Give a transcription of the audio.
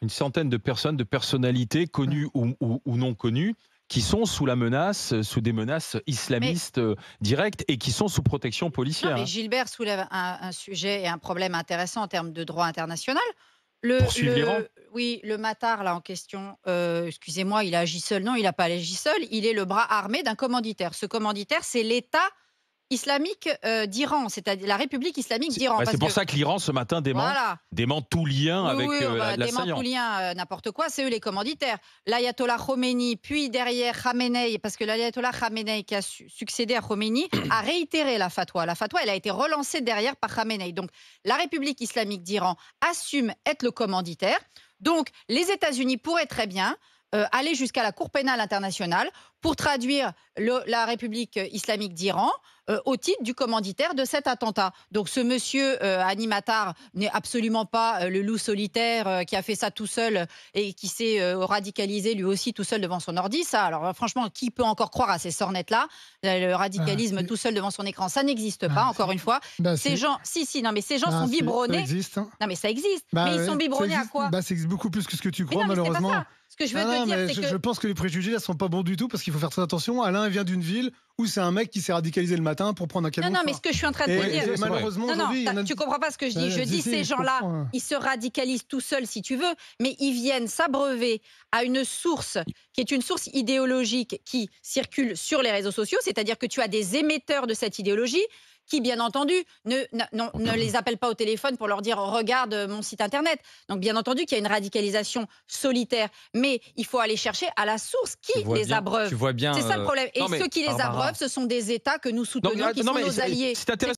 une centaine de personnes, de personnalités connues ou non connues, qui sont sous la menace, sous des menaces Mais islamistes directes et qui sont sous protection non, policière, mais hein. Gilbert soulève un sujet et un problème intéressant en termes de droit international. Le Poursuivre l'Iran? le oui, le Matar là en question, excusez-moi, il a agi seul? Non, il n'a pas agi seul, il est le bras armé d'un commanditaire. Ce commanditaire, c'est l'État islamique, d'Iran, c'est-à-dire la République islamique d'Iran, C'est parce pour que ça que l'Iran, ce matin, voilà. dément tout lien Oui, avec oui, bah, dément tout l'assaillant. lien, n'importe quoi, c'est eux les commanditaires. L'ayatollah Khomeini, puis derrière Khamenei, parce que l'ayatollah Khamenei qui a succédé à Khomeini a réitéré la fatwa. La fatwa, elle a été relancée derrière par Khamenei. Donc, la République islamique d'Iran assume être le commanditaire. Donc, les États-Unis pourraient très bien aller jusqu'à la Cour pénale internationale pour traduire la République islamique d'Iran au titre du commanditaire de cet attentat. Donc ce monsieur Animatar n'est absolument pas le loup solitaire qui a fait ça tout seul et qui s'est radicalisé lui aussi tout seul devant son ordi. Ça, alors franchement, qui peut encore croire à ces sornettes-là? Le Bah, radicalisme c'est tout seul devant son écran, ça n'existe bah, pas, c'est encore une fois. bah, Ces c'est gens, si, non, mais ces gens bah, sont ça biberonnés. existe, hein. Non, mais ça existe. Bah, Mais ils sont ouais, ça biberonnés à existe, quoi? ça existe beaucoup plus que ce que tu Mais crois, non, mais c'est pas malheureusement. ça. Ce que je veux Non, te non, dire, mais c'est je que pense que les préjugés là sont pas bons du tout parce qu'il faut faire très attention. Alain il vient d'une ville où c'est un mec qui s'est radicalisé le matin pour prendre un non, camion non, de mais foin. ce que je suis en train de Et, te dire, et malheureusement non, non, aujourd'hui, il y en a. tu comprends pas ce que je dis. Je Si, dis si, ces je gens-là, comprends, hein. ils se radicalisent tout seuls si tu veux, mais ils viennent s'abreuver à une source qui est une source idéologique qui circule sur les réseaux sociaux, c'est-à-dire que tu as des émetteurs de cette idéologie qui, bien entendu, ne les appellent pas au téléphone pour leur dire regarde mon site internet. Donc, bien entendu qu'il y a une radicalisation solitaire, mais il faut aller chercher à la source qui les Tu abreuve. vois bien. C'est ça le problème. Et Non, mais ceux qui les Barbara. abreuvent, ce sont des États que nous Non, soutenons, qui non sont mais nos alliés. c'est intéressant.